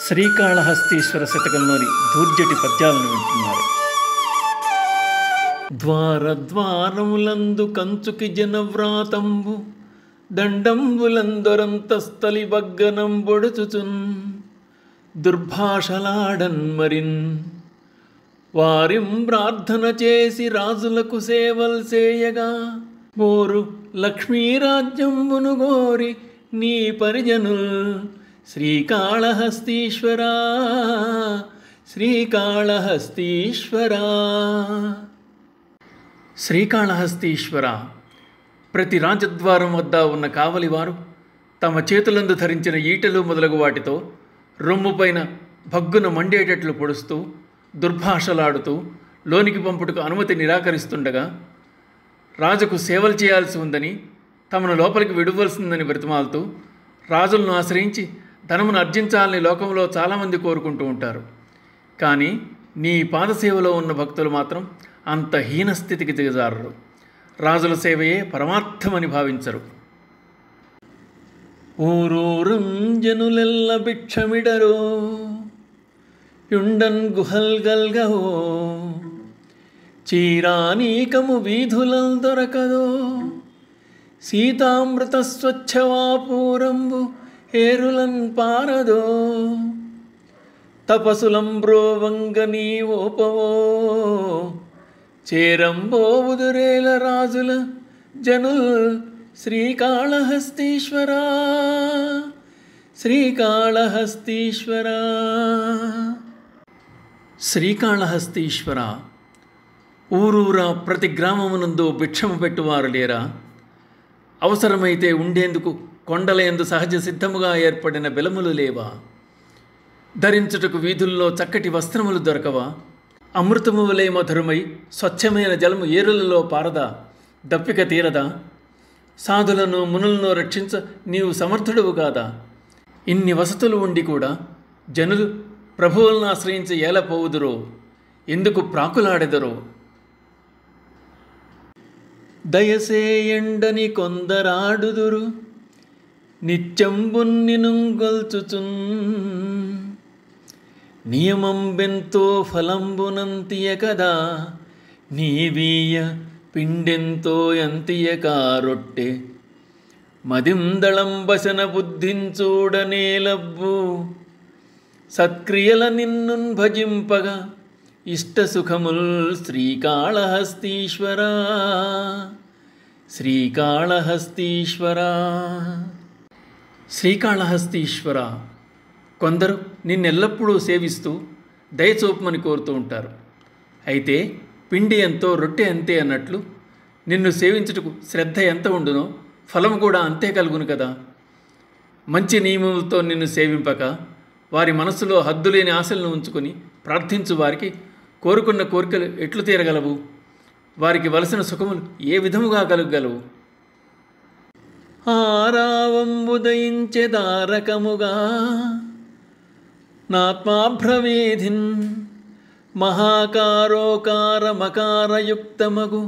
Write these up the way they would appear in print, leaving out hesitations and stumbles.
శ్రీకాళహస్తీశ్వర శతకంలోని దూర్జటి పద్యాలను వింటున్నారు. ద్వారద్వారములందు కంచుకి జనవ్రాతంబు దండంబులందొరంతస్థలి బగ్గనం బొడుచుచున్ దుర్భాషలాడన్ మరిన్ వారిం ప్రార్థన చేసి రాజులకు సేవల్ చేయగా ఓరు లక్ష్మీరాజ్యంబును గోరి నీ పరిజనుల్ శ్రీకాళహస్తీశ్వరా శ్రీకాళహస్తీశ్వరా. శ్రీకాళహస్తీశ్వర, ప్రతి రాజద్వారం వద్ద ఉన్న కావలివారు తమ చేతులందు ధరించిన ఈటెలు మొదలగు వాటితో రొమ్ముపైన భగ్గున మండేటట్లు పొడుస్తూ దుర్భాషలాడుతూ లోనికి పంపుటకు అనుమతి నిరాకరిస్తుండగా రాజుకు సేవలు చేయాల్సి ఉందని, తమను లోపలికి విడువలసిందని బ్రతిమాలుతూ రాజులను ఆశ్రయించి ధనమును అర్జించాలని లోకంలో చాలామంది కోరుకుంటూ ఉంటారు. కానీ నీ పాదసేవలో ఉన్న భక్తులు మాత్రం అంత హీనస్థితికి దిగజారరు. రాజుల సేవయే పరమార్థమని భావించరు. ఊరూరం జనులెల్ల భిక్షమిడరో యుండన్ గుహల్గల్గవో చీరానీకము వీధులల్ దొరకదో సీతామృత స్వచ్ఛవాపూరంబు ఏరులన్ పారదో తపసులంబ్రోవంగ నీవోపవో చేరంబోవుదురేల రాజుల జనుల్ శ్రీకాళహస్తీశ్వరా శ్రీకాళహస్తీశ్వరా. శ్రీకాళహస్తీశ్వర, ఊరూరా ప్రతి గ్రామమునందు భిక్షము పెట్టువారు లేరా? అవసరమైతే ఉండేందుకు కొండలయందు సహజ సిద్ధముగా ఏర్పడిన బెలములు లేవా? ధరించుటకు వీధుల్లో చక్కటి వస్త్రములు దొరకవా? అమృతము వలె మధురమై స్వచ్ఛమైన జలము ఏరులలో పారదా? దప్పిక తీరదా? సాధులను మునులను రక్షించ నీవు సమర్థుడువు కాదా? ఇన్ని వసతులు ఉండి కూడా జనులు ప్రభువులను ఆశ్రయించి ఏలపోవుదురో, ఎందుకు ప్రాకులాడెదరో? దయసేయండని కొందరాడుదురు నిత్యంబున్నినుంగొల్చుచున్ నియమం బెంతో ఫలంబునంతియ కదా నీవీయ పిండెంతో ఎంతియక రొట్టె మదిందళంబసన బుద్ధించూడనేలబ్బు సత్క్రియల నిన్నున్ భజింపగా ఇష్టసుఖముల్ శ్రీకాళహస్తీశ్వరా శ్రీకాళహస్తీశ్వరా. శ్రీకాళహస్తీశ్వర, కొందరు నిన్నెల్లప్పుడూ సేవిస్తూ దయచూపమని కోరుతూ ఉంటారు. అయితే పిండి ఎంతో రొట్టె అంతే అన్నట్లు నిన్ను సేవించుటకు శ్రద్ధ ఎంత ఉండునో ఫలం కూడా అంతే కలుగును కదా. మంచి నియమములతో నిన్ను సేవింపక వారి మనస్సులో హద్దులేని ఆశలను ఉంచుకొని ప్రార్థించు వారికి కోరుకున్న కోరికలు ఎట్లు తీరగలవు? వారికి వలసిన సుఖములు ఏ విధముగా కలుగగలవు? ఆరావంబుదయించె దారకముగా నాత్మాభ్రవేధిన్ మహాకారోకారమకారయుక్తమగు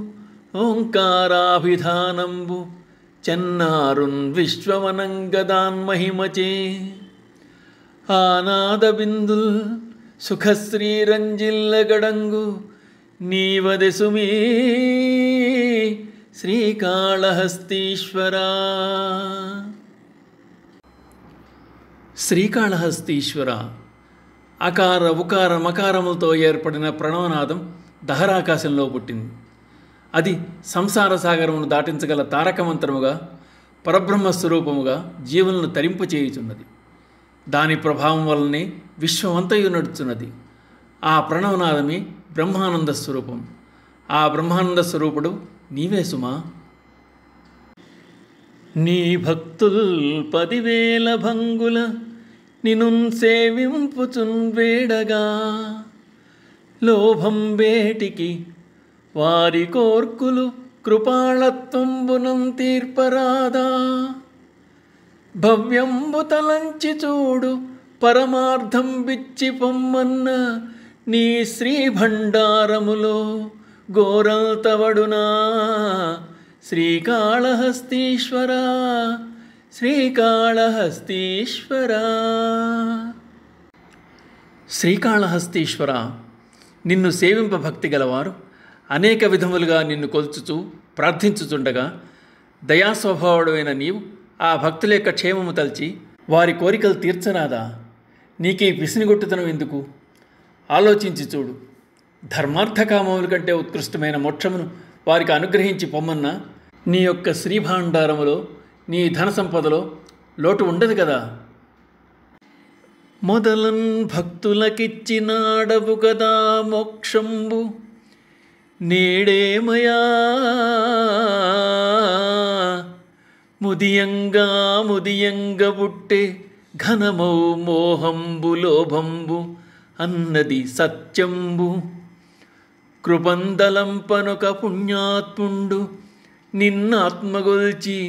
ఓంకారాభిధానంబు చెన్నారున్ విశ్వమనంగదాన్మహిమచే ఆనాదబిందుల్ సుఖశ్రీరంజిల్లగడంగు నీవదెసుమీ శ్రీకాళహస్తీశ్వరా. శ్రీకాళహస్తీశ్వర, అకార ఉకార మకారములతో ఏర్పడిన ప్రణవనాదం దహరాకాశంలో పుట్టింది. అది సంసార సాగరమును దాటించగల తారకమంత్రముగా పరబ్రహ్మస్వరూపముగా జీవులను తరింపచేయుచున్నది. దాని ప్రభావం వలనే విశ్వమంతయు నడుచున్నది. ఆ ప్రణవనాదమే బ్రహ్మానంద స్వరూపం. ఆ బ్రహ్మానంద స్వరూపుడు నీవే సుమా. నీ భక్తుల్ 10,000 భంగుల నినున్ సేవింపుచున్ వేడగా లోభం వేటికి వారి కోర్కులు కృపాళత్వంబునం తీర్పరాదా భవ్యంబు తలంచి చూడు పరమార్థం బిచ్చి పొమ్మన్న నీ శ్రీభండారములో గోరల్తవడునా శ్రీకాళహస్తీశ్వరా శ్రీకాళహస్తీశ్వరా. శ్రీకాళహస్తీశ్వర, నిన్ను సేవింప భక్తి గలవారు అనేక విధములుగా నిన్ను కొల్చుచూ ప్రార్థించుచుండగా దయాస్వభావుడైన నీవు ఆ భక్తుల యొక్క క్షేమము తలచి వారి కోరికలు తీర్చరాదా? నీకీ పిసినిగొట్టుతనం ఎందుకు? ఆలోచించి చూడు. ధర్మార్థకామముల కంటే ఉత్కృష్టమైన మోక్షమును వారికి అనుగ్రహించి పొమ్మన్నా నీ యొక్క శ్రీభాండారములో, నీ ధన సంపదలో లోటు ఉండదు కదా. మొదలన్ భక్తులకిచ్చినాడవు కదా మోక్షంబు, నేడేమయా ముదియంగా బుట్టే ఘనమౌ మోహంబు లోభంబు అన్నది సత్యంబు. కృపందలంపనొక పుణ్యాత్ముండు నిన్నాత్మగొల్చి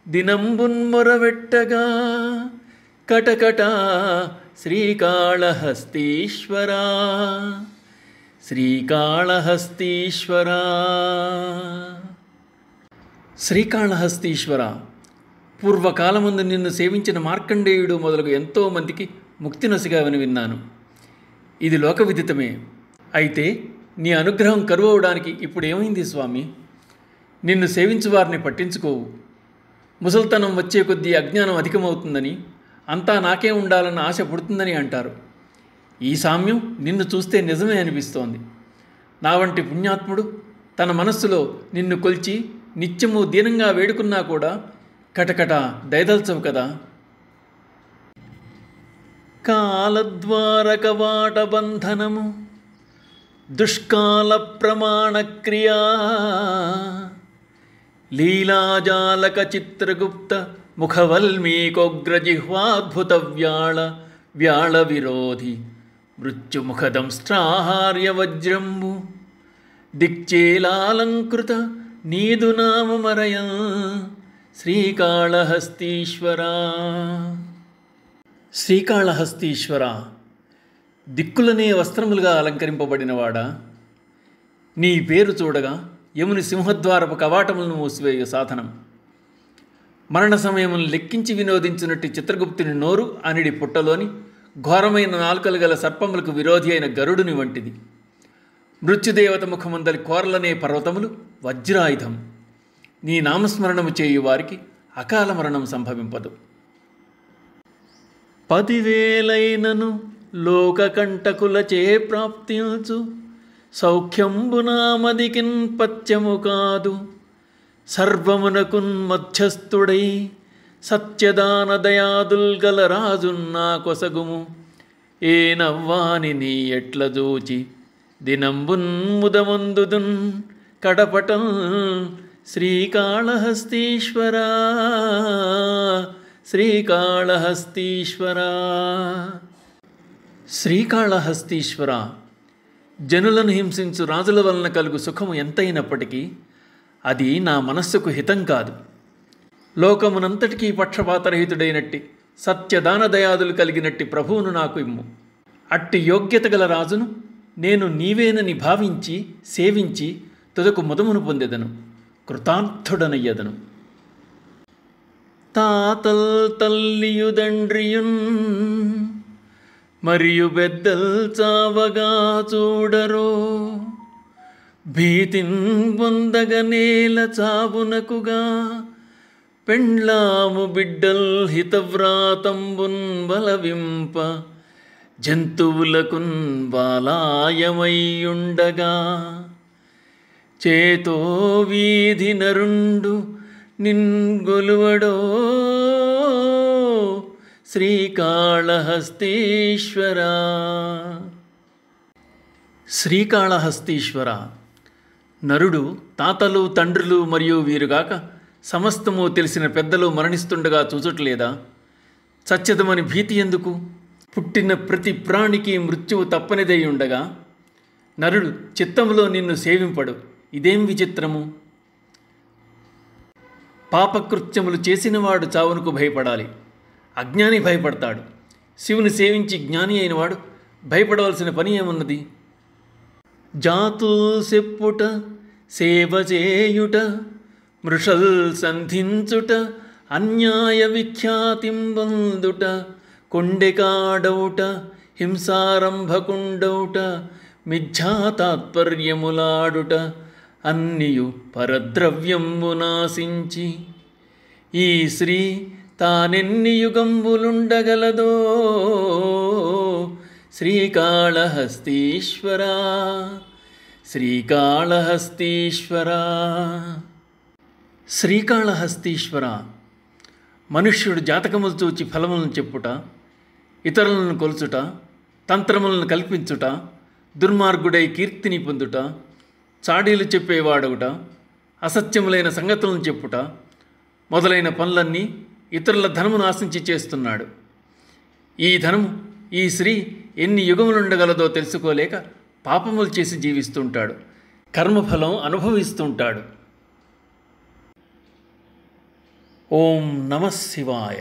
దినంబున్మొరవెట్టగా కటకట శ్రీకాళహస్తీశ్వరా, శ్రీకాళహస్తీశ్వరా. శ్రీకాళహస్తీశ్వర, పూర్వకాలముందు నిన్ను సేవించిన మార్కండేయుడు మొదలగు ఎంతోమందికి ముక్తి నొసగావని విన్నాను. ఇది లోకవిదితమే. అయితే నీ అనుగ్రహం కరువవడానికి ఇప్పుడు ఏమైంది స్వామి? నిన్ను సేవించు వారిని పట్టించుకోవు. ముసల్తనం వచ్చే కొద్దీ అజ్ఞానం అధికమవుతుందని, అంతా నాకే ఉండాలన్న ఆశ పుడుతుందని అంటారు. ఈ సామ్యం నిన్ను చూస్తే నిజమే అనిపిస్తోంది. నా వంటి పుణ్యాత్ముడు తన మనస్సులో నిన్ను కొల్చి నిత్యము దీనంగా వేడుకున్నా కూడా కటకట దయదల్చవు కదా. కాలద్వారక వాట బంధనము దుష్కాల ప్రమాణక్రియా, లీలాజాలక చిత్రగుప్త ముఖవల్మీకోగ్రజిహ్వాద్భుత వ్యాళ విరోధి మృత్యుముఖదంష్ట్రాహార్య వజ్రంబు దిక్చేలాలంకృత నీదు నామమరయ శ్రీకాళహస్తీశ్వరా. శ్రీకాళహస్తీశ్వర, దిక్కులనే వస్త్రములుగా అలంకరింపబడినవాడా, నీ పేరు చూడగా యముని సింహద్వారపు కవాటములను మూసివేయ సాధనం. మరణ సమయమును లెక్కించి వినోదించినట్టు చిత్రగుప్తుని నోరు అనిడి పుట్టలోని ఘోరమైన నాలుకలు గల సర్పములకు విరోధి అయిన గరుడుని వంటిది. మృత్యుదేవత ముఖమందలి కోరలనే పర్వతములు వజ్రాయుధం. నీ నామస్మరణము చేయు వారికి అకాల మరణం సంభవింపదు. 10,000 లోకకంటకులచే ప్రాప్తించు సౌఖ్యంబునామదికిన్ పత్యము కాదు. సర్వమునకున్ మధ్యస్థుడై సత్యదాన దయాదుల్గల రాజున్నా కొసగుము. ఏ నవ్వాని నీ ఎట్ల జూచి దినంబున్ ముదమందుదున్ కడపటం శ్రీకాళహస్తీశ్వరా, శ్రీకాళహస్తీశ్వరా. శ్రీకాళహస్తీశ్వర, జనులను హింసించు రాజుల వలన కలుగు సుఖము ఎంతైనప్పటికీ అది నా మనస్సుకు హితం కాదు. లోకమునంతటికీ పక్షపాతరహితుడైనట్టి సత్యదాన దయాదులు కలిగినట్టి ప్రభువును నాకు ఇమ్ము. అట్టి యోగ్యత గల రాజును నేను నీవేనని భావించి సేవించి తుదకు ముదమును పొందెదను, కృతార్థుడనయ్యదను. తాతల్ తల్లియుదండ్రియున్ మరియు పెద్దల్ చావగా చూడరో, భీతిన్ పొందగనేల చావునకుగా పెండ్లాము బిడ్డల్ హితవ్రాతంబున్ బలవింప జంతువులకున్ బాలాయమయ్యుండగా చేతో వీధి నరుండు నిన్గొలువడో శ్రీకాళహస్తీశ్వరా. శ్రీకాళహస్తీశ్వర, నరుడు తాతలు తండ్రులు మరియు వీరుగాక సమస్తము తెలిసిన పెద్దలు మరణిస్తుండగా చూచట్లేదా? చచ్చదమని భీతి ఎందుకు? పుట్టిన ప్రతి ప్రాణికి మృత్యువు తప్పనిదై ఉండగా నరుడు చిత్తములో నిన్ను సేవింపడు. ఇదేం విచిత్రము! పాపకృత్యములు చేసినవాడు చావునకు భయపడాలి, అజ్ఞాని భయపడతాడు. శివుని సేవించి జ్ఞాని అయినవాడు భయపడవలసిన పని ఏమున్నది? జాతుల్ సెప్పుట, సేవ చేయుట, మృషల్ సంధించుట, అన్యాయ విఖ్యాతింబందుట, కొండెకాడవుట, హింసారంభకుండౌట మిథ్యాతాత్పర్యములాడుట అన్నియు పరద్రవ్యంబు నాశించి ఈ శ్రీ తానెన్ని యుగంబులుండగలదో శ్రీకాళహస్తీశ్వరా శ్రీకాళహస్తీశ్వరా. శ్రీకాళహస్తీశ్వర, మనుష్యుడు జాతకములు చూచి ఫలములను చెప్పుట, ఇతరులను కొలుచుట, తంత్రములను కల్పించుట, దుర్మార్గుడై కీర్తిని పొందుట, చాడీలు చెప్పేవాడవుట, అసత్యములైన సంగతులను చెప్పుట మొదలైన పనులన్నీ ఇతరుల ధనమును ఆశించి చేస్తున్నాడు. ఈ ధనము, ఈ శ్రీ ఎన్ని యుగములుండగలదో తెలుసుకోలేక పాపములు చేసి జీవిస్తుంటాడు, కర్మఫలం అనుభవిస్తుంటాడు. ఓం నమః శివాయ.